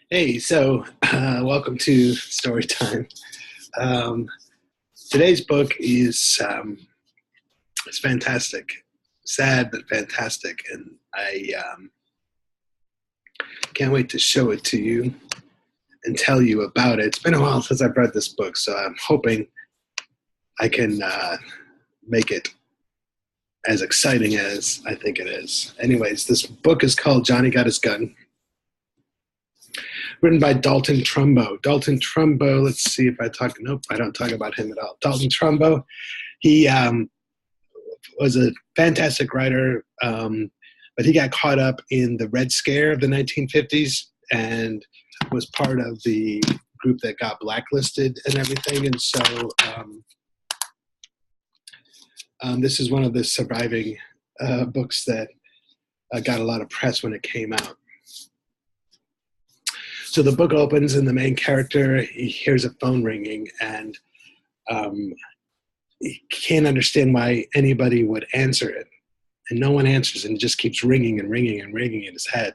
Hey, welcome to story time. Um, Today's book is fantastic, sad but fantastic, and I can't wait to show it to you and tell you about it. It's been a while since I've read this book, so I'm hoping I can make it as exciting as I think it is. Anyways, this book is called Johnny Got His Gun, written by Dalton Trumbo. Dalton Trumbo, let's see if I talk. Nope, I don't talk about him at all. Dalton Trumbo, he was a fantastic writer, but he got caught up in the Red Scare of the 1950s and was part of the group that got blacklisted and everything. And so this is one of the surviving books that got a lot of press when it came out. So the book opens and the main character, he hears a phone ringing, and he can't understand why anybody would answer it. And no one answers, and it just keeps ringing and ringing and ringing in his head.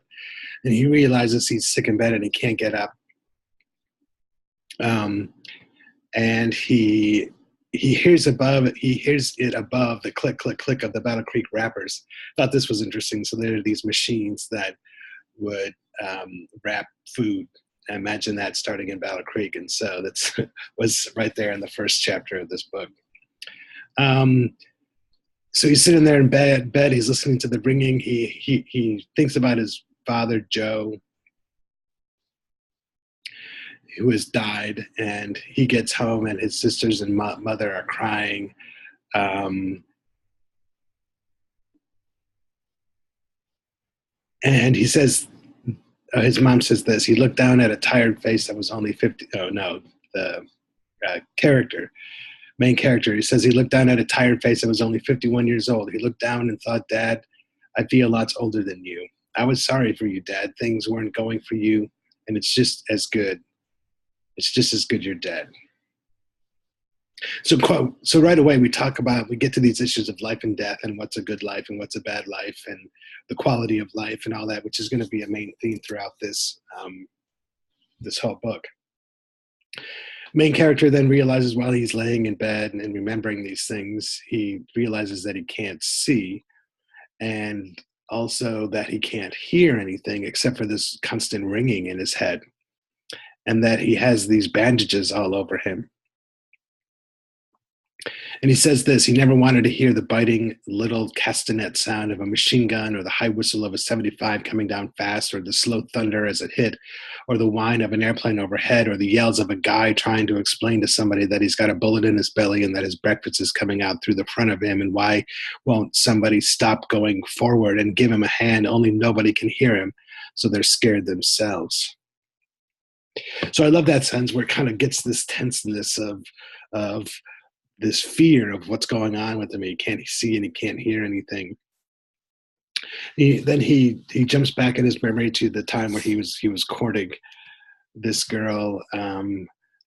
And he realizes he's sick in bed and he can't get up. And he hears it above the click, click, click of the Battle Creek wrappers. Thought this was interesting. So there are these machines that would wrap food. I imagine that starting in Battle Creek. And so that's was right there in the first chapter of this book. So he's sitting there in bed. He's listening to the ringing. He thinks about his father, Joe, who has died, and he gets home, and his sisters and mother are crying. And he says, his mom says this. He looked down at a tired face that was only 50. Oh no, the main character. He says he looked down at a tired face that was only 51 years old. He looked down and thought, Dad, I feel lots older than you. I was sorry for you, Dad. Things weren't going for you, and it's just as good. It's just as good you're dead. So right away we get to these issues of life and death and what's a good life and what's a bad life and the quality of life and all that, which is going to be a main theme throughout this whole book. Main character then realizes while he's laying in bed and remembering these things, he realizes that he can't see, and also that he can't hear anything except for this constant ringing in his head, and that he has these bandages all over him. And he says this: he never wanted to hear the biting little castanet sound of a machine gun, or the high whistle of a 75 coming down fast, or the slow thunder as it hit, or the whine of an airplane overhead, or the yells of a guy trying to explain to somebody that he's got a bullet in his belly and that his breakfast is coming out through the front of him, and why won't somebody stop going forward and give him a hand? Only nobody can hear him, so they're scared themselves. So I love that sense where it kind of gets this tenseness of this fear of what's going on with him. He can't see and he can't hear anything. Then he jumps back in his memory to the time where he was courting this girl. I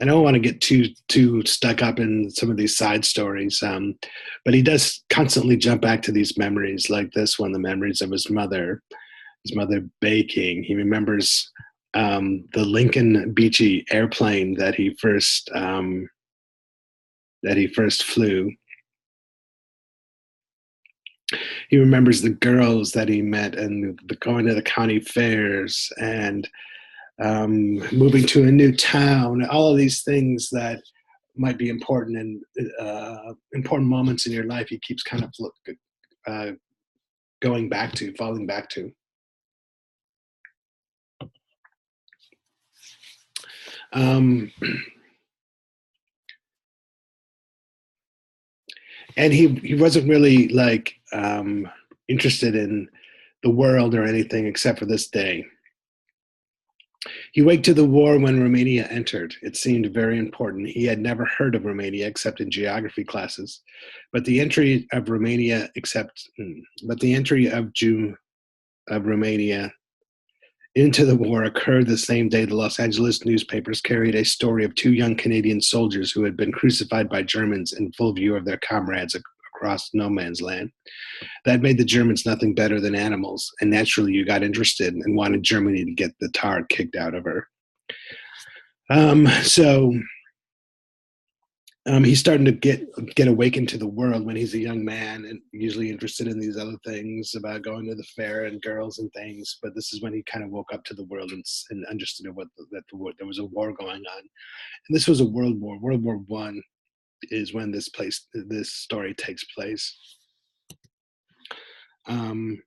don't want to get too stuck up in some of these side stories, but he does constantly jump back to these memories, like this one, the memories of his mother baking. He remembers the Lincoln Beechey airplane that he first flew. He remembers the girls that he met and going to the county fairs and moving to a new town. All of these things that might be important and important moments in your life, he keeps kind of falling back to. And he wasn't really like interested in the world or anything except for this day. He waked to the war when Romania entered. It seemed very important. He had never heard of Romania except in geography classes, but the entry of Romania into the war occurred the same day the Los Angeles newspapers carried a story of two young Canadian soldiers who had been crucified by Germans in full view of their comrades across no man's land. That made the Germans nothing better than animals, and naturally you got interested and wanted Germany to get the tar kicked out of her. So he's starting to get awakened to the world when he's a young man, and usually interested in these other things about going to the fair and girls and things. But this is when he kind of woke up to the world and understood there was a war going on, and this was a world war. World War I is when this story takes place. Um,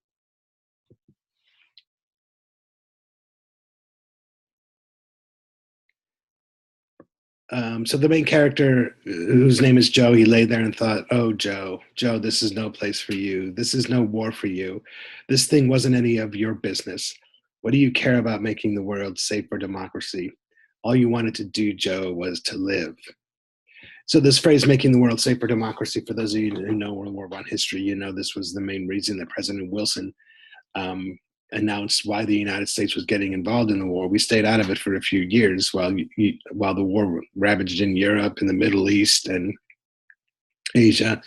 so the main character, whose name is Joe, he lay there and thought, "Oh, Joe, Joe, this is no place for you. This is no war for you. This thing wasn't any of your business. What do you care about making the world safe for democracy? All you wanted to do, Joe, was to live." So this phrase, "making the world safe for democracy," for those of you who know World War I history, you know this was the main reason that President Wilson um, announced why the United States was getting involved in the war. We stayed out of it for a few years while the war ravaged in Europe and the Middle East and Asia,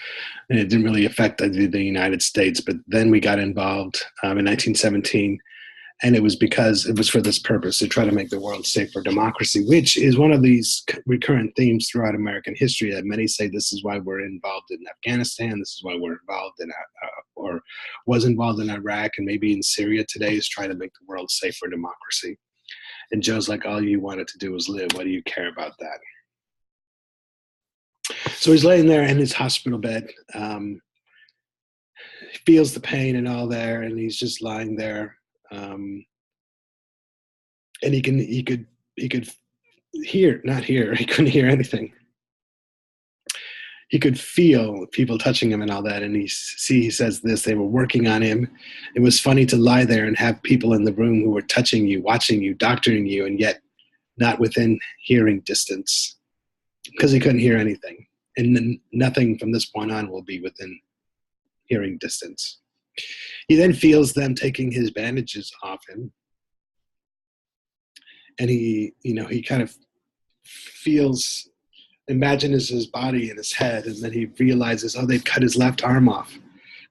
and it didn't really affect the United States. But then we got involved in 1917, and it was because it was for this purpose, to try to make the world safe for democracy, which is one of these recurrent themes throughout American history, that many say this is why we're involved in Afghanistan, this is why we're involved in or was involved in Iraq, and maybe in Syria today, is trying to make the world safe for democracy. And Joe's like, all you wanted to do was live. What do you care about that? So he's laying there in his hospital bed. He feels the pain and all there, and he's just lying there. And he could hear, not hear, he couldn't hear anything. He could feel people touching him and all that. And he says this, they were working on him. It was funny to lie there and have people in the room who were touching you, watching you, doctoring you, and yet not within hearing distance, because he couldn't hear anything. And then nothing from this point on will be within hearing distance. He then feels them taking his bandages off him. And he kind of imagines his body in his head, and then he realizes, oh, they've cut his left arm off.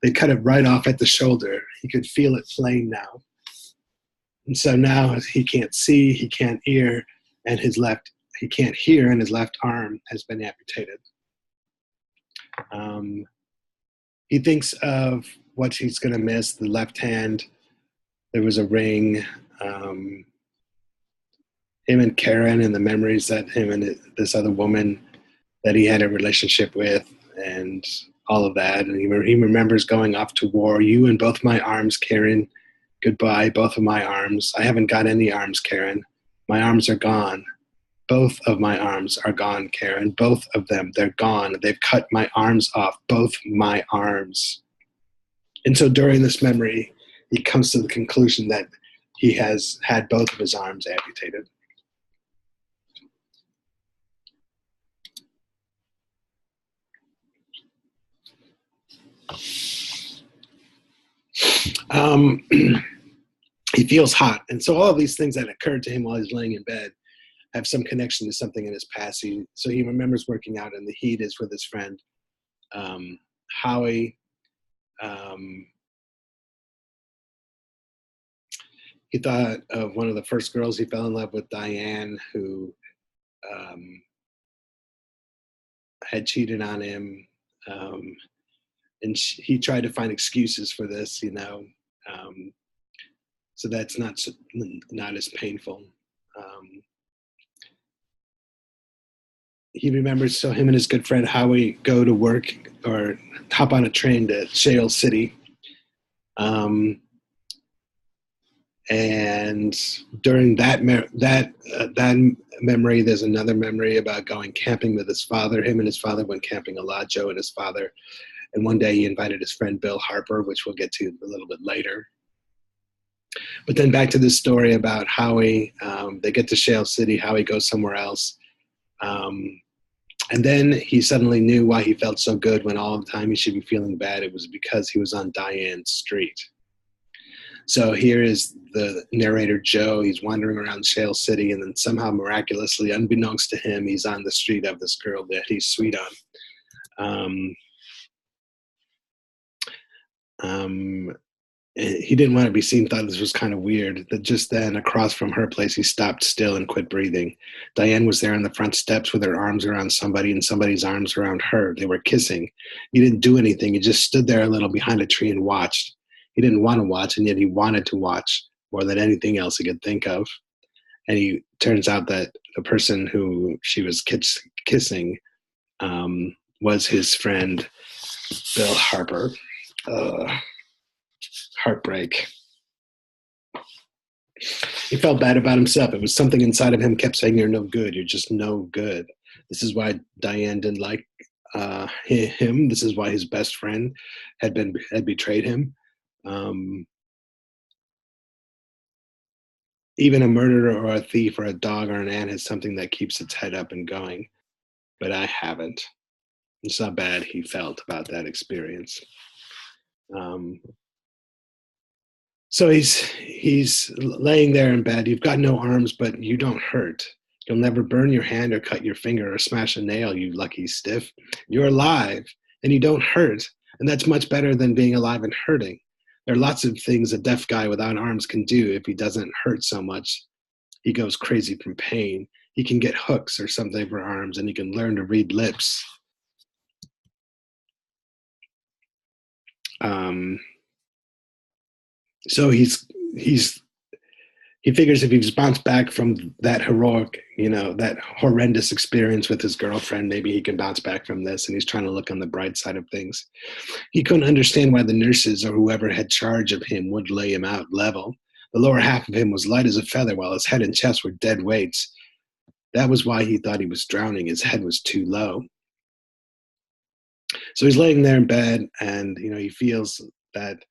They cut it right off at the shoulder. He could feel it plain now. And so now he can't see, he can't hear, and he can't hear, and his left arm has been amputated. He thinks of what he's going to miss, the left hand. There was a ring. Him and Karen, and the memories that him and this other woman that he had a relationship with, and all of that. And he remembers going off to war. You and both my arms, Karen. Goodbye, both of my arms. I haven't got any arms, Karen. My arms are gone. Both of my arms are gone, Karen. Both of them, they're gone. They've cut my arms off, both my arms. And so during this memory, he comes to the conclusion that he has had both of his arms amputated. He feels hot. And so all of these things that occurred to him while he's laying in bed have some connection to something in his past. So he remembers working out in the heat is with his friend, Howie. He thought of one of the first girls he fell in love with, Diane, who had cheated on him. And he tried to find excuses for this, so that's not as painful. He remembers, so him and his good friend Howie go to work or hop on a train to Shale City. And during that memory, there's another memory about going camping with his father. Him and his father went camping a lot, Joe and his father. And one day he invited his friend Bill Harper, which we'll get to a little bit later. But then back to this story about Howie. They get to Shale City. Howie goes somewhere else. And then he suddenly knew why he felt so good when all the time he should be feeling bad. It was because he was on Diane's street. So here is the narrator, Joe. He's wandering around Shale City, and then somehow miraculously, unbeknownst to him, he's on the street of this girl that he's sweet on. He didn't want to be seen, thought this was kind of weird. That just then, across from her place, he stopped still and quit breathing. Diane was there on the front steps with her arms around somebody and somebody's arms around her. They were kissing. He didn't do anything. He just stood there a little behind a tree and watched. He didn't want to watch, and yet he wanted to watch more than anything else he could think of. And he turns out that the person who she was kissing was his friend, Bill Harper. Heartbreak. He felt bad about himself. It was something inside of him kept saying, "You're no good. You're just no good." This is why Diane didn't like him. This is why his best friend had betrayed him. Even a murderer or a thief or a dog or an ant has something that keeps its head up and going, but I haven't. It's not bad he felt about that experience. So he's laying there in bed. You've got no arms, but you don't hurt. You'll never burn your hand or cut your finger or smash a nail, you lucky stiff. You're alive and you don't hurt. And that's much better than being alive and hurting. There are lots of things a deaf guy without arms can do if he doesn't hurt so much. He goes crazy from pain. He can get hooks or something for arms, and he can learn to read lips. So he figures if he's bounced back from that heroic, that horrendous experience with his girlfriend, maybe he can bounce back from this, and he's trying to look on the bright side of things. He couldn't understand why the nurses or whoever had charge of him would lay him out level. The lower half of him was light as a feather, while his head and chest were dead weights. That was why he thought he was drowning. His head was too low. So he's laying there in bed, and he feels that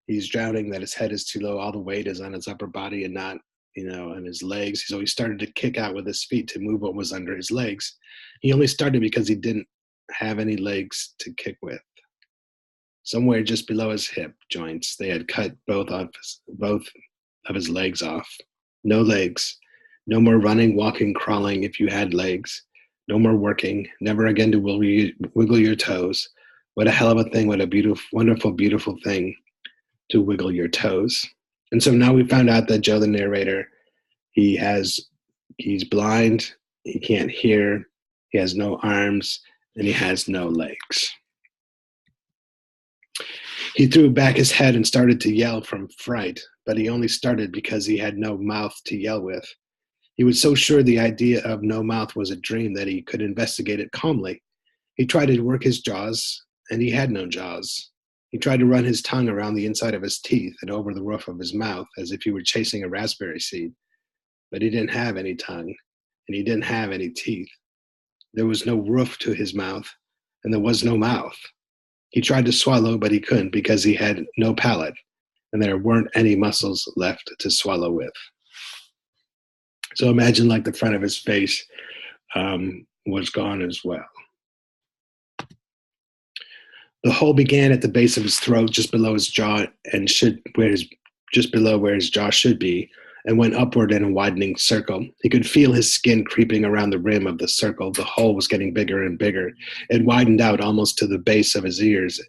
he's drowning, that his head is too low. All the weight is on his upper body and not, on his legs. So he started to kick out with his feet to move what was under his legs. He only started because he didn't have any legs to kick with. Somewhere just below his hip joints, they had cut both of his legs off. No legs. No more running, walking, crawling if you had legs. No more working. Never again to wiggle your toes. What a hell of a thing. What a beautiful, wonderful, beautiful thing to wiggle your toes. And so now we found out that Joe, the narrator, he's blind, he can't hear, he has no arms, and he has no legs. He threw back his head and started to yell from fright, but he only started because he had no mouth to yell with. He was so sure the idea of no mouth was a dream that he could investigate it calmly. He tried to work his jaws, and he had no jaws. He tried to run his tongue around the inside of his teeth and over the roof of his mouth as if he were chasing a raspberry seed. But he didn't have any tongue, and he didn't have any teeth. There was no roof to his mouth, and there was no mouth. He tried to swallow, but he couldn't because he had no palate, and there weren't any muscles left to swallow with. So imagine like the front of his face was gone as well. The hole began at the base of his throat, just below his jaw, and just below where his jaw should be, and went upward in a widening circle. He could feel his skin creeping around the rim of the circle. The hole was getting bigger and bigger. It widened out almost to the base of his ears,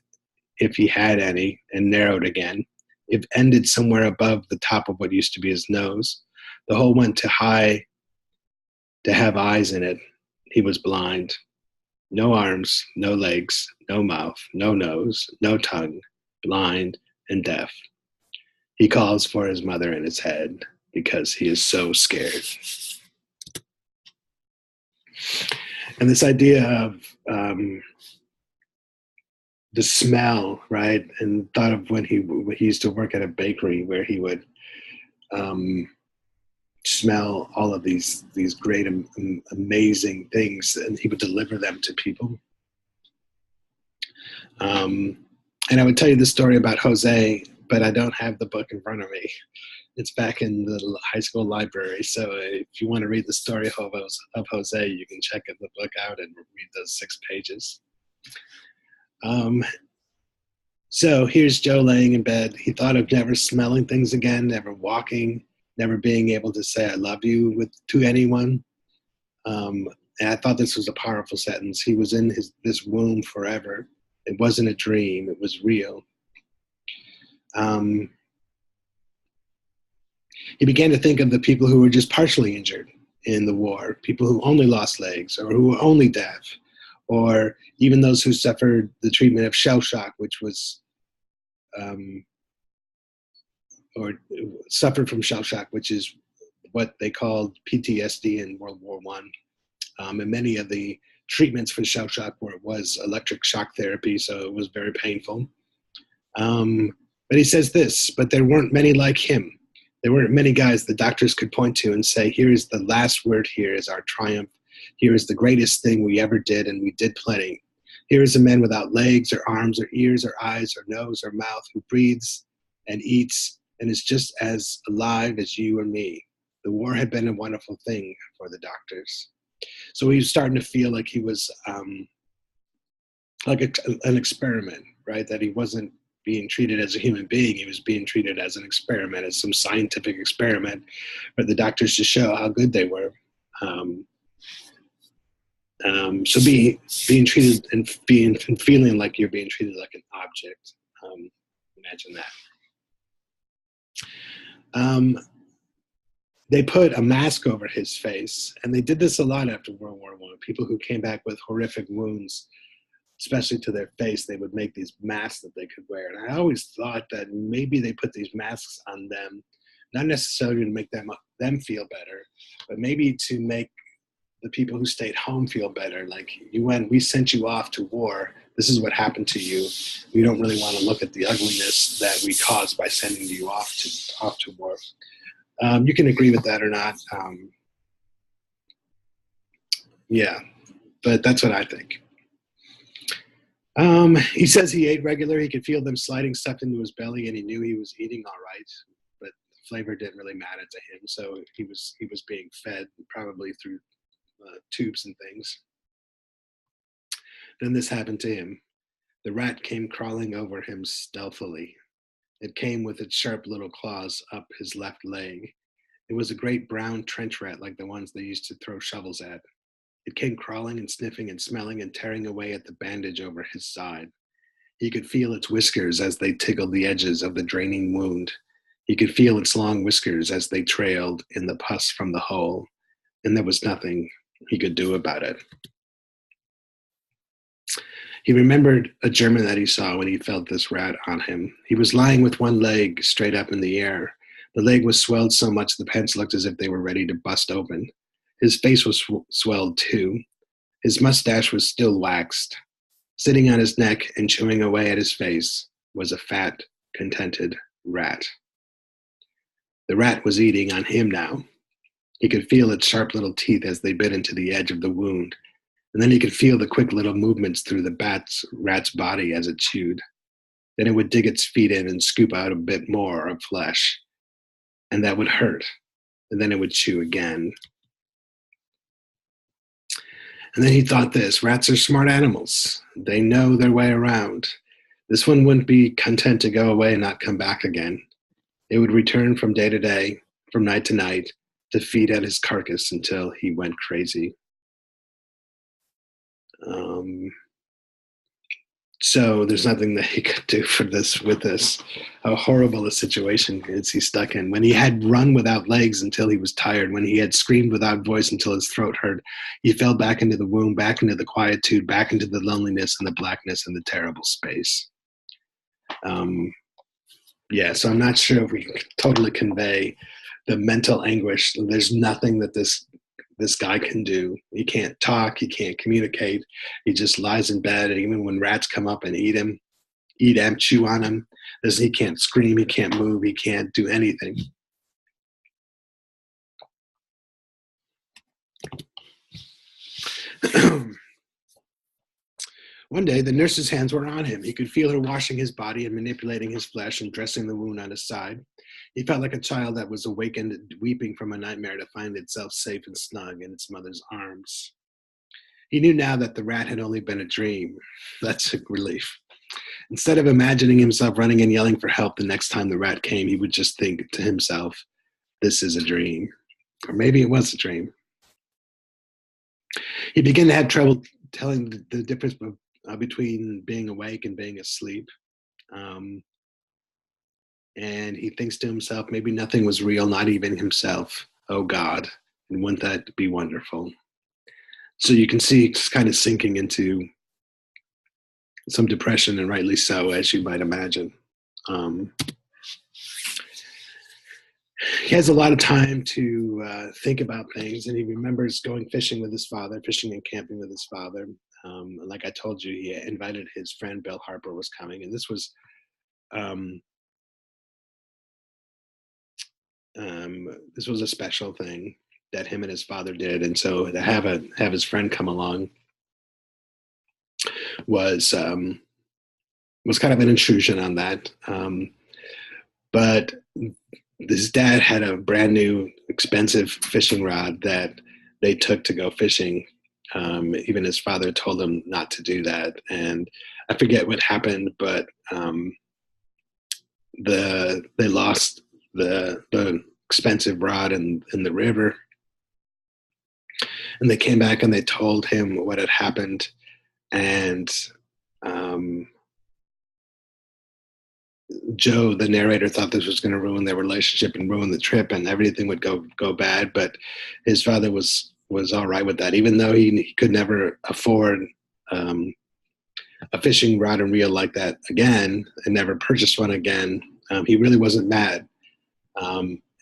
if he had any, and narrowed again. It ended somewhere above the top of what used to be his nose. The hole went too high to have eyes in it. He was blind. No arms, no legs, no mouth, no nose, no tongue, blind and deaf. He calls for his mother in his head because he is so scared. And this idea of the smell, right? And thought of when he used to work at a bakery where he would smell all of these great, amazing things, and he would deliver them to people. And I would tell you the story about Jose, but I don't have the book in front of me. It's back in the high school library. So if you want to read the story of Jose, you can check the book out and read those 6 pages. So here's Joe laying in bed. He thought of never smelling things again, never walking, never being able to say I love you to anyone. And I thought this was a powerful sentence. He was in this womb forever. It wasn't a dream. It was real. He began to think of the people who were just partially injured in the war, people who only lost legs or who were only deaf, or even those who suffered the treatment of shell shock, which was, um, or suffered from shell shock, which is what they called PTSD in World War One. And many of the treatments for shell shock was electric shock therapy, so it was very painful. But he says this, but there weren't many like him. There weren't many guys the doctors could point to and say, here is the last word, here is our triumph, here is the greatest thing we ever did, and we did plenty. Here is a man without legs or arms or ears or eyes or nose or mouth who breathes and eats and is just as alive as you or me. The war had been a wonderful thing for the doctors. So he was starting to feel like he was like an experiment, right? That he wasn't being treated as a human being. He was being treated as an experiment, as some scientific experiment for the doctors to show how good they were. So being treated and feeling like you're being treated like an object. Imagine that. They put a mask over his face, and they did this a lot after World War I. People who came back with horrific wounds, especially to their face, they would make these masks that they could wear. And I always thought that maybe they put these masks on them, not necessarily to make them feel better, but maybe to make the people who stayed home feel better. Like, we sent you off to war. This is what happened to you. We don't really want to look at the ugliness that we caused by sending you off to war. You can agree with that or not. Yeah, but that's what I think. He says he ate regular. He could feel them sliding stuff into his belly, and he knew he was eating all right. But the flavor didn't really matter to him, so he was being fed probably through tubes and things. Then this happened to him. The rat came crawling over him stealthily. It came with its sharp little claws up his left leg. It was a great brown trench rat like the ones they used to throw shovels at. It came crawling and sniffing and smelling and tearing away at the bandage over his side. He could feel its whiskers as they tickled the edges of the draining wound. He could feel its long whiskers as they trailed in the pus from the hole, and there was nothing he could do about it. He remembered a German that he saw when he felt this rat on him. He was lying with one leg straight up in the air. The leg was swelled so much the pants looked as if they were ready to bust open. His face was swelled too. His mustache was still waxed. Sitting on his neck and chewing away at his face was a fat, contented rat. The rat was eating on him now. He could feel its sharp little teeth as they bit into the edge of the wound, and then he could feel the quick little movements through the rat's body as it chewed. Then it would dig its feet in and scoop out a bit more of flesh, and that would hurt, and then it would chew again. And then he thought this: rats are smart animals. They know their way around. This one wouldn't be content to go away and not come back again. It would return from day to day, from night to night, to feed at his carcass until he went crazy. So there's nothing that he could do with this. How horrible a situation is he stuck in. When he had run without legs until he was tired, when he had screamed without voice until his throat hurt, he fell back into the womb, back into the quietude, back into the loneliness and the blackness and the terrible space. So I'm not sure if we can totally convey the mental anguish. There's nothing that this guy can do. He can't talk, he can't communicate. He just lies in bed, and even when rats come up and eat him, chew on him, he can't scream, he can't move, he can't do anything. One day, the nurse's hands were on him. He could feel her washing his body and manipulating his flesh and dressing the wound on his side. He felt like a child that was awakened, weeping from a nightmare to find itself safe and snug in its mother's arms. He knew now that the rat had only been a dream. That's a relief. Instead of imagining himself running and yelling for help the next time the rat came, he would just think to himself, this is a dream. Or maybe it was a dream. He began to have trouble telling the difference between being awake and being asleep. And he thinks to himself, maybe nothing was real, not even himself. Oh God, and wouldn't that be wonderful? So you can see it's kind of sinking into some depression, and rightly so, as you might imagine. Um, he has a lot of time to think about things, and he remembers going fishing with his father, fishing and camping with his father. And like I told you, he invited his friend Bill Harper was coming, and um, this was a special thing that him and his father did. And so to have his friend come along was was kind of an intrusion on that. But his dad had a brand new expensive fishing rod that they took to go fishing. Even his father told him not to do that, and I forget what happened, but they lost the expensive rod in the river, and they came back and they told him what had happened, and um, Joe, the narrator, thought this was going to ruin their relationship and ruin the trip, and everything would go bad. But his father was all right with that, even though he could never afford um, a fishing rod and reel like that again, and never purchased one again. He really wasn't mad.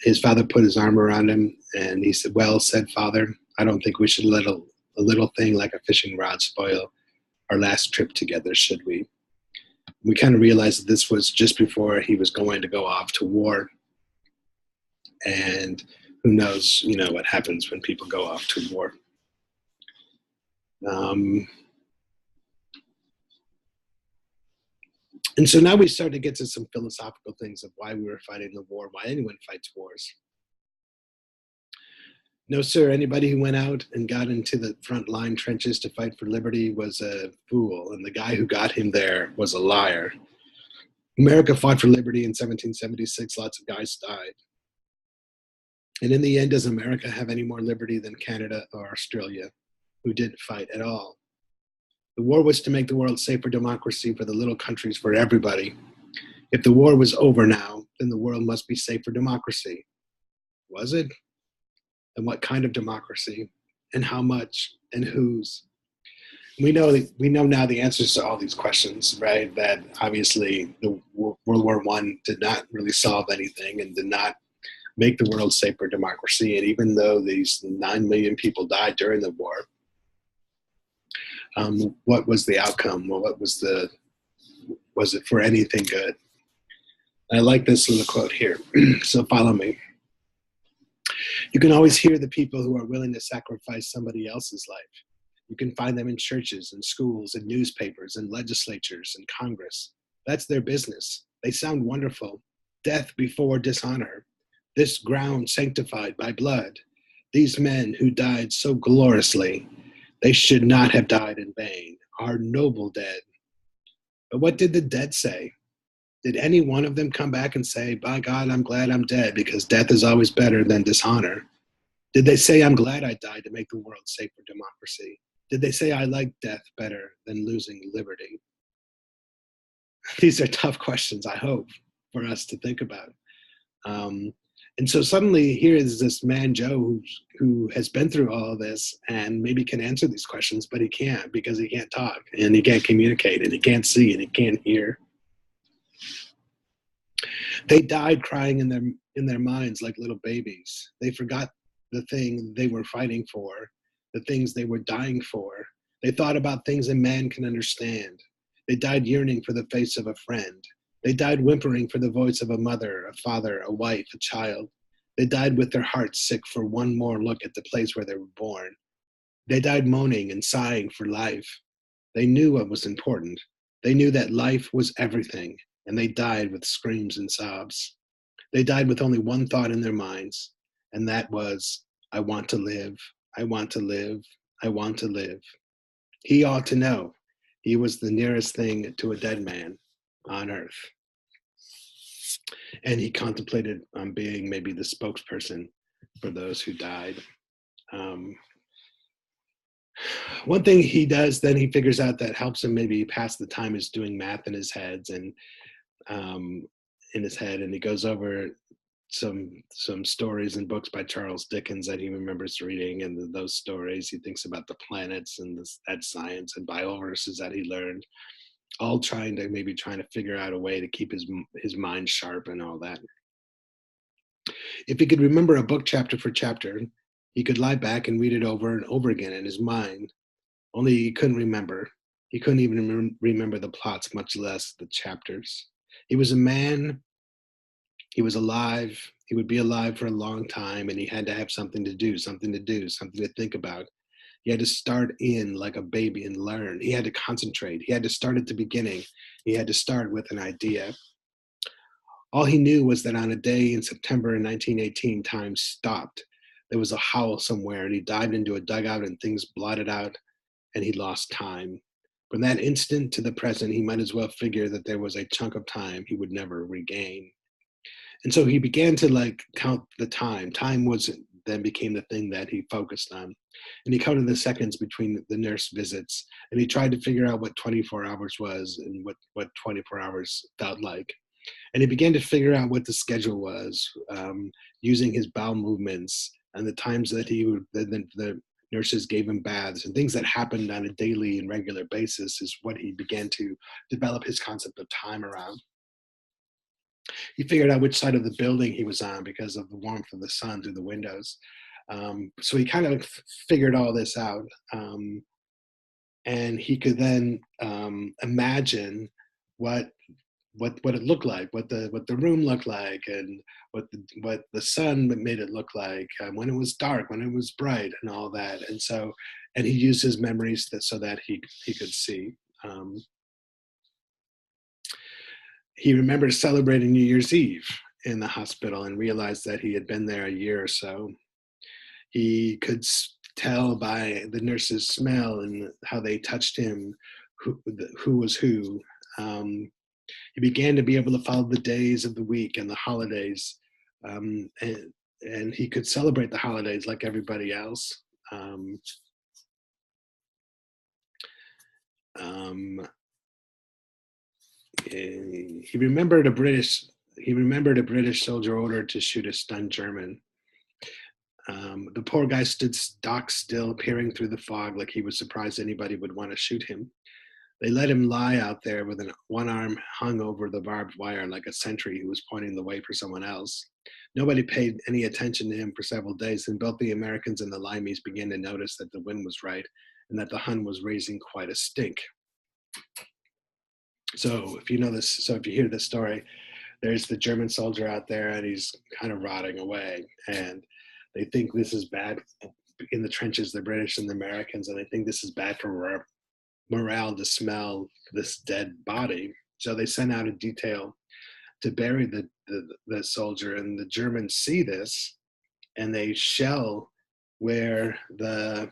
His father put his arm around him, and he said, "Well said, Father. I don't think we should let a little thing like a fishing rod spoil our last trip together, should we?" We kind of realized that this was just before he was going to go off to war. And who knows, what happens when people go off to war. Um, and so now we start to get to some philosophical things of why we were fighting the war, why anyone fights wars. No, sir, anybody who went out and got into the front line trenches to fight for liberty was a fool, and the guy who got him there was a liar. America fought for liberty in 1776. Lots of guys died. And in the end, does America have any more liberty than Canada or Australia, who didn't fight at all? The war was to make the world safe for democracy, for the little countries, for everybody. If the war was over now, then the world must be safe for democracy. Was it? And what kind of democracy? And how much? And whose? We know now the answers to all these questions, right? That obviously the World War I did not really solve anything and did not make the world safe for democracy. And even though these 9 million people died during the war, what was the outcome? Well, was it for anything good? I like this little quote here. So follow me. You can always hear the people who are willing to sacrifice somebody else's life. You can find them in churches and schools and newspapers and legislatures and Congress. That's their business. They sound wonderful. Death before dishonor. This ground sanctified by blood. These men who died so gloriously, they should not have died in vain, our noble dead. But what did the dead say? Did any one of them come back and say, by God, I'm glad I'm dead because death is always better than dishonor? Did they say, I'm glad I died to make the world safe for democracy? Did they say, I like death better than losing liberty? These are tough questions, I hope, for us to think about. And so suddenly here is this man, Joe, who has been through all of this and maybe can answer these questions, but he can't because he can't talk and he can't communicate and he can't see and he can't hear. They died crying in their minds like little babies. They forgot the thing they were fighting for, the things they were dying for. They thought about things a man can understand. They died yearning for the face of a friend. They died whimpering for the voice of a mother, a father, a wife, a child. They died with their hearts sick for one more look at the place where they were born. They died moaning and sighing for life. They knew what was important. They knew that life was everything, and they died with screams and sobs. They died with only one thought in their minds, and that was, I want to live, I want to live, I want to live. He ought to know. He was the nearest thing to a dead man on earth. And he contemplated on being maybe the spokesperson for those who died. One thing he does, then he figures out that helps him maybe pass the time is doing math in his heads. And in his head, and he goes over some stories and books by Charles Dickens that he remembers reading, and those stories he thinks about the planets and that science and Bible verses that he learned, all trying to figure out a way to keep his mind sharp and all that. If he could remember a book chapter for chapter, he could lie back and read it over and over again in his mind. Only he couldn't remember. He couldn't even remember the plots, much less the chapters. He was a man. He was alive. He would be alive for a long time, and he had to have something to do, something to do, something to think about. He had to start in like a baby and learn. He had to concentrate. He had to start at the beginning. He had to start with an idea. All he knew was that on a day in September 1918, time stopped. There was a howl somewhere, and he dived into a dugout, and things blotted out, and he lost time. From that instant to the present, he might as well figure that there was a chunk of time he would never regain. And so he began to like count the time. Time was then became the thing that he focused on. And he counted the seconds between the nurse visits, and he tried to figure out what 24 hours was and what 24 hours felt like. And he began to figure out what the schedule was, using his bowel movements and the times that the nurses gave him baths and things that happened on a daily and regular basis is what he began to develop his concept of time around. He figured out which side of the building he was on because of the warmth of the sun through the windows. So he kind of figured all this out. And he could then imagine what what it looked like, what the room looked like, and what the sun made it look like, when it was dark, when it was bright, and all that. And so, and he used his memories so that he could see. Um, he remembered celebrating New Year's Eve in the hospital and realized that he had been there a year or so. He could tell by the nurse's smell and how they touched him who was who. He began to be able to follow the days of the week and the holidays, um, and, and he could celebrate the holidays like everybody else. Um, um, he remembered a British soldier ordered to shoot a stunned German. The poor guy stood stock still, peering through the fog like he was surprised anybody would want to shoot him. They let him lie out there with one arm hung over the barbed wire like a sentry who was pointing the way for someone else. Nobody paid any attention to him for several days, and both the Americans and the Limeys began to notice that the wind was right and that the Hun was raising quite a stink. So if you hear this story, there's the German soldier out there and he's kind of rotting away, and they think this is bad in the trenches, the British and the Americans, and they think this is bad for morale to smell this dead body. So they sent out a detail to bury the soldier, and the Germans see this and they shell where the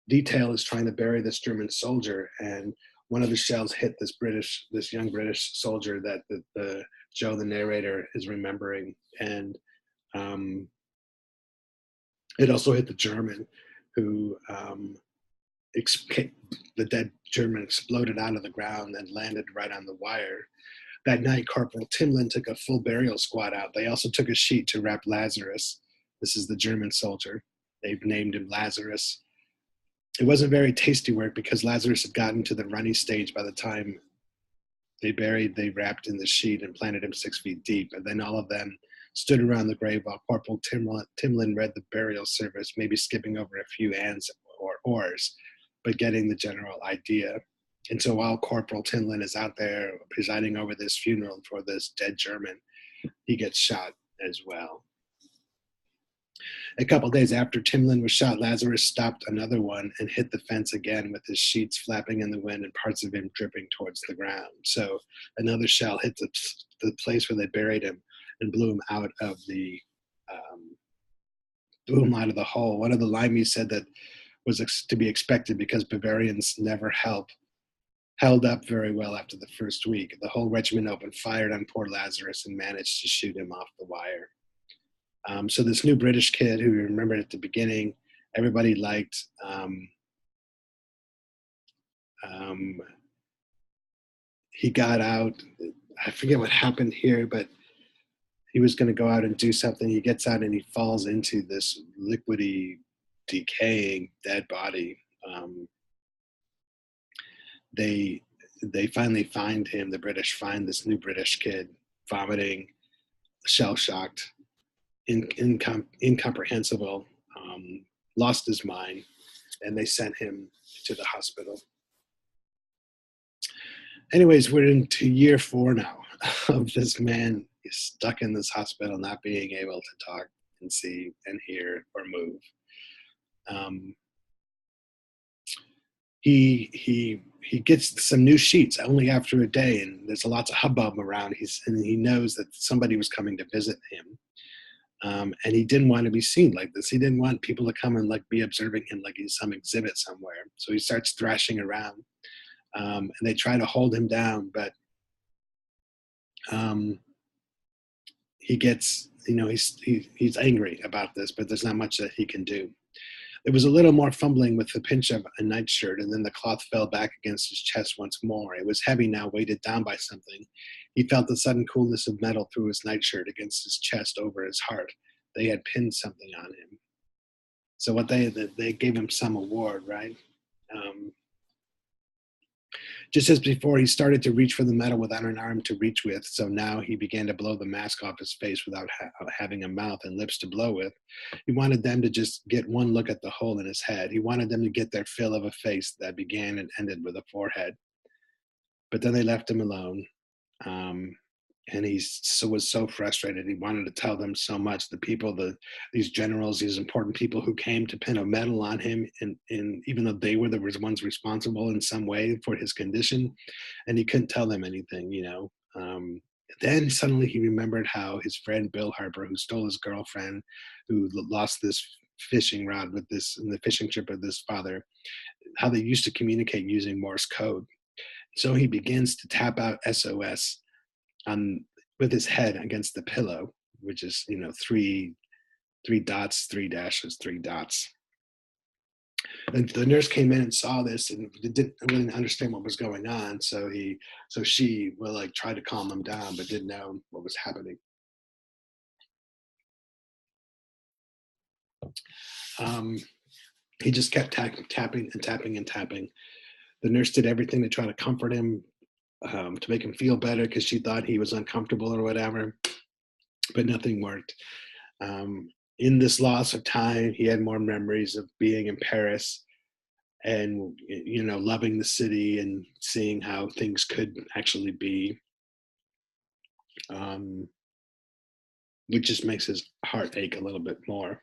detail is trying to bury this German soldier, and one of the shells hit this young British soldier that the Joe, the narrator, is remembering, and it also hit the German, who the dead German exploded out of the ground and landed right on the wire. That night, Corporal Timlin took a full burial squad out. They also took a sheet to wrap Lazarus. This is the German soldier. They've named him Lazarus. It wasn't very tasty work because Lazarus had gotten to the runny stage by the time they wrapped in the sheet and planted him 6 feet deep. And then all of them stood around the grave while Corporal Timlin read the burial service, maybe skipping over a few ands or ors, but getting the general idea. And so while Corporal Timlin is out there presiding over this funeral for this dead German, he gets shot as well. A couple days after Timlin was shot, Lazarus stopped another one and hit the fence again with his sheets flapping in the wind and parts of him dripping towards the ground. So another shell hit the place where they buried him and blew him out of the hole. One of the Limeys said that was to be expected because Bavarians never held up very well after the first week. The whole regiment opened fire on poor Lazarus and managed to shoot him off the wire. So this new British kid who we remembered at the beginning, everybody liked. He got out I forget what happened here, but he was going to go out and do something. He gets out and he falls into this liquidy, decaying dead body. Um, they they finally find him. The British find this new British kid vomiting, shell shocked, incomprehensible, lost his mind, and they sent him to the hospital. Anyways, we're into year 4 now of this man is stuck in this hospital, not being able to talk and see and hear or move. Um, he gets some new sheets only after a day, and there's lots of hubbub around. And he knows that somebody was coming to visit him, and he didn't want to be seen like this. He didn't want people to come and like be observing him like he's some exhibit somewhere. So he starts thrashing around, and they try to hold him down, but um, he gets, he's angry about this, but there's not much that he can do. There was a little more fumbling with the pinch of a nightshirt, and then the cloth fell back against his chest once more. It was heavy now, weighted down by something. He felt the sudden coolness of metal through his nightshirt against his chest over his heart. They had pinned something on him. So what they gave him some award, right? Um, just as before, he started to reach for the metal without an arm to reach with. So now he began to blow the mask off his face without having a mouth and lips to blow with. He wanted them to just get one look at the hole in his head. He wanted them to get their fill of a face that began and ended with a forehead. But then they left him alone. Um, and was so frustrated. He wanted to tell them so much. The people, these generals, these important people who came to pin a medal on him, and even though they were the ones responsible in some way for his condition, and he couldn't tell them anything. Then suddenly he remembered how his friend Bill Harper, who stole his girlfriend, who lost this fishing rod in the fishing trip of this father, how they used to communicate using Morse code. So he begins to tap out SOS with his head against the pillow, which is three dots, 3 dashes, 3 dots. And the nurse came in and saw this and didn't really understand what was going on. So she will like try to calm him down, but didn't know what was happening. He just kept tapping and tapping and tapping. The nurse did everything to try to comfort him, to make him feel better because she thought he was uncomfortable or whatever, but nothing worked. In this loss of time, he had more memories of being in Paris and loving the city and seeing how things could actually be, which just makes his heart ache a little bit more.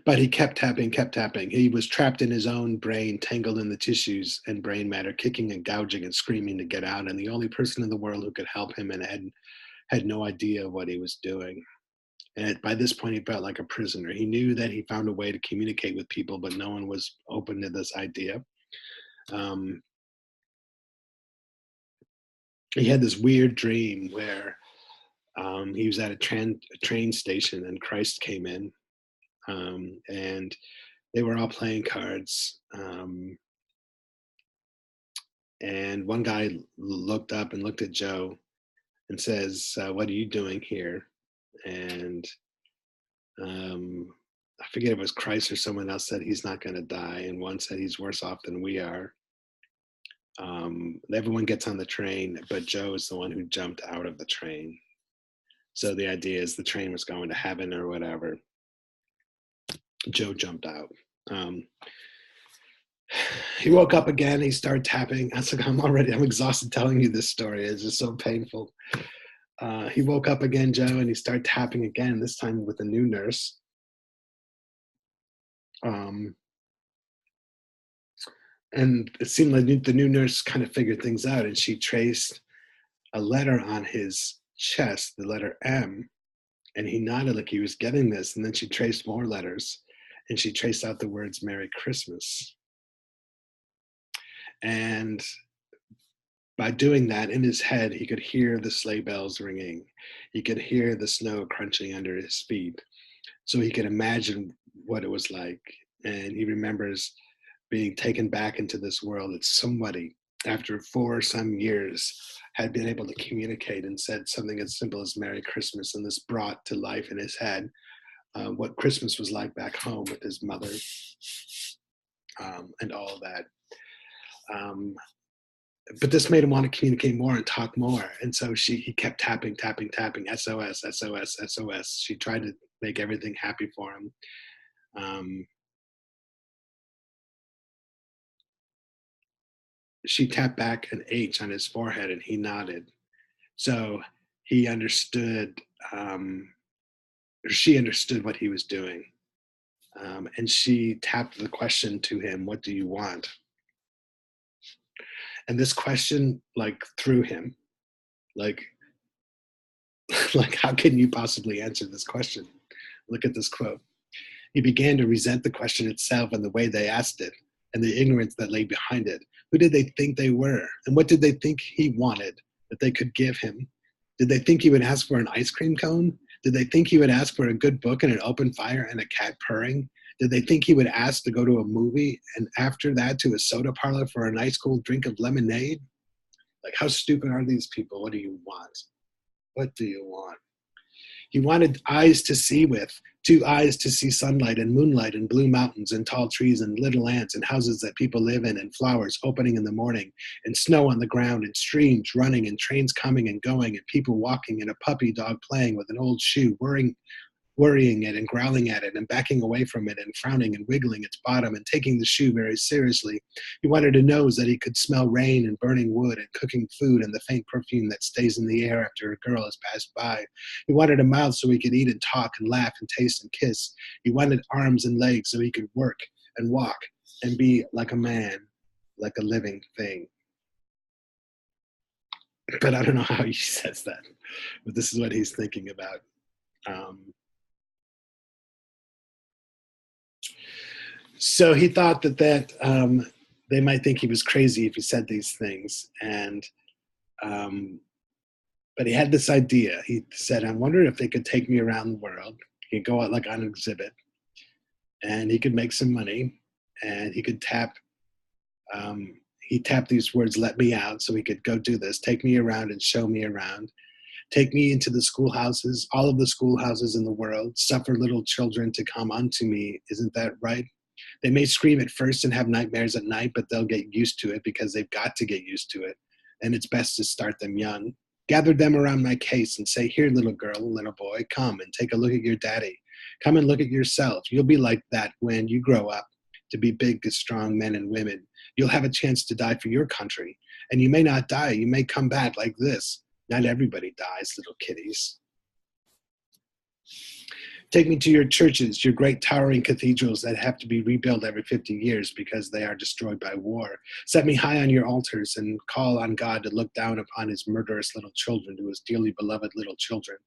But he kept tapping, kept tapping. He was trapped in his own brain, tangled in the tissues and brain matter, kicking and gouging and screaming to get out. And the only person in the world who could help him and had no idea what he was doing. And by this point, he felt like a prisoner. He knew that he found a way to communicate with people, but no one was open to this idea. He had this weird dream where he was at a train station and Christ came in, and they were all playing cards. And one guy looked up and looked at Joe and says, "What are you doing here?" And I forget if it was Christ or someone else said he's not going to die, and one said he's worse off than we are. Everyone gets on the train, but Joe is the one who jumped out of the train. So the idea is the train was going to heaven or whatever. Joe jumped out. He woke up again. He started tapping. I was like, I'm exhausted telling you this story. It's just so painful. He woke up again, Joe, and he started tapping again, this time with a new nurse. And it seemed like the new nurse kind of figured things out, and she traced a letter on his chest, the letter M, and he nodded like he was getting this. And then she traced more letters, and she traced out the words "Merry Christmas." And by doing that, in his head, he could hear the sleigh bells ringing. He could hear the snow crunching under his feet. So he could imagine what it was like. And he remembers being taken back into this world. It's somebody after 4 some years, had been able to communicate and said something as simple as Merry Christmas. And this brought to life in his head what Christmas was like back home with his mother, and all of that. Um, but this made him want to communicate more and talk more. And so he kept tapping, tapping, tapping, SOS, SOS, SOS. She tried to make everything happy for him. Um, she tapped back an H on his forehead and he nodded. So he understood, she understood what he was doing. And she tapped the question to him, what do you want? And this question like threw him, like, like, how can you possibly answer this question? Look at this quote. He began to resent the question itself and the way they asked it and the ignorance that lay behind it. Who did they think they were? And what did they think he wanted that they could give him? Did they think he would ask for an ice cream cone? Did they think he would ask for a good book and an open fire and a cat purring? Did they think he would ask to go to a movie and after that to a soda parlor for a nice cool drink of lemonade? Like, how stupid are these people? What do you want? What do you want? He wanted eyes to see with, 2 eyes to see sunlight and moonlight and blue mountains and tall trees and little ants and houses that people live in and flowers opening in the morning and snow on the ground and streams running and trains coming and going and people walking and a puppy dog playing with an old shoe, worrying it and growling at it and backing away from it and frowning and wiggling its bottom and taking the shoe very seriously. He wanted a nose that he could smell rain and burning wood and cooking food and the faint perfume that stays in the air after a girl has passed by. He wanted a mouth so he could eat and talk and laugh and taste and kiss. He wanted arms and legs so he could work and walk and be like a man, like a living thing. But I don't know how he says that, but this is what he's thinking about. Um, So he thought that they might think he was crazy if he said these things, and um, but he had this idea. He said, "I wonder if they could take me around the world. He could go out like on an exhibit, and he could make some money, and he could tap." He tapped these words, "Let me out," so he could go do this. Take me around and show me around. Take me into the schoolhouses, all of the schoolhouses in the world. Suffer little children to come unto me. Isn't that right? They may scream at first and have nightmares at night, but they'll get used to it because they've got to get used to it. And it's best to start them young. Gather them around my case and say, here, little girl, little boy, come and take a look at your daddy. Come and look at yourself. You'll be like that when you grow up to be big, strong men and women. You'll have a chance to die for your country. And you may not die. You may come back like this. Not everybody dies, little kitties. Take me to your churches, your great towering cathedrals that have to be rebuilt every 50 years because they are destroyed by war. Set me high on your altars and call on God to look down upon his murderous little children, to his dearly beloved little children.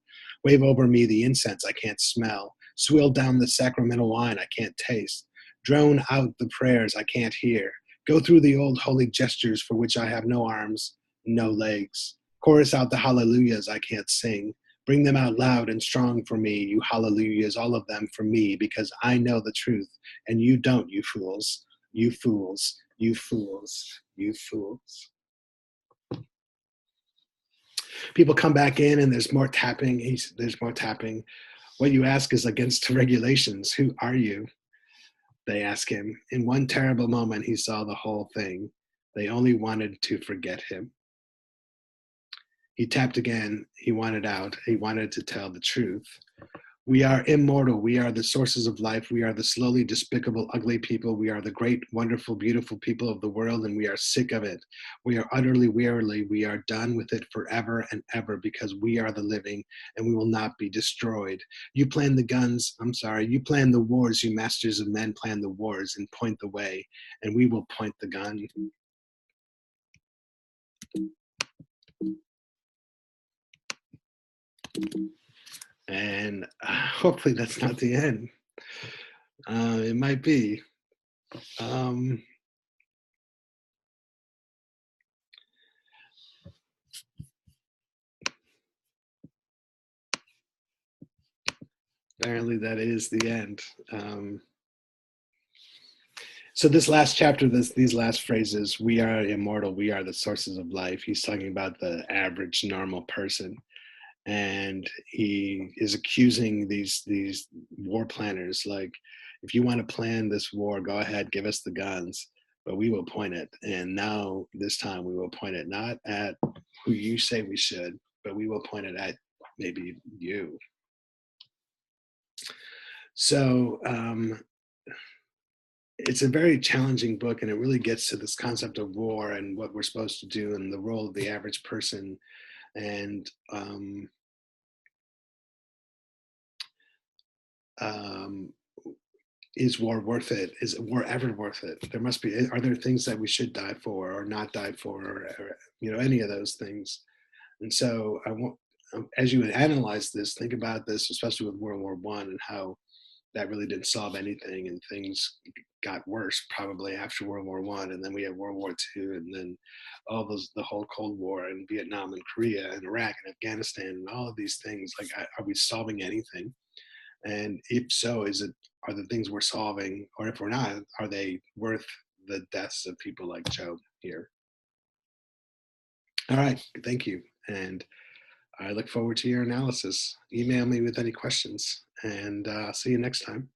Wave over me the incense I can't smell. Swill down the sacramental wine I can't taste. Drone out the prayers I can't hear. Go through the old holy gestures for which I have no arms, no legs. Chorus out the hallelujahs I can't sing. Bring them out loud and strong for me, you hallelujahs, all of them for me, because I know the truth, and you don't, you fools, you fools, you fools, you fools. People come back in and there's more tapping. There's more tapping. What you ask is against the regulations. Who are you? They ask him. In one terrible moment, he saw the whole thing. They only wanted to forget him. He tapped again. He wanted out. He wanted to tell the truth. We are immortal. We are the sources of life. We are the slowly despicable, ugly people. We are the great, wonderful, beautiful people of the world, and we are sick of it. We are utterly wearily. We are done with it forever and ever because we are the living, and we will not be destroyed. You plan the guns. I'm sorry. You plan the wars. You masters of men plan the wars and point the way, and we will point the gun. And hopefully that's not the end. It might be. Apparently that is the end. So this last chapter, these last phrases, "We are immortal. We are the sources of life." He's talking about the average, normal person, and he is accusing these war planners, like, if you want to plan this war, go ahead, give us the guns, but we will point it. And now this time we will point it not at who you say we should, but we will point it at maybe you. So it's a very challenging book, and it really gets to this concept of war and what we're supposed to do and the role of the average person. And um, is war worth it? Is war ever worth it? There must be. Are there things that we should die for or not die for, or any of those things? And so I want, as you analyze this, think about this, especially with World War One and how that really didn't solve anything, and things got worse probably after World War One, and then we had World War Two, and then the whole Cold War and Vietnam and Korea and Iraq and Afghanistan and all of these things. Like, are we solving anything? And if so, are the things we're solving, or if we're not, are they worth the deaths of people like Joe here? All right, thank you. And I look forward to your analysis. Email me with any questions, and see you next time.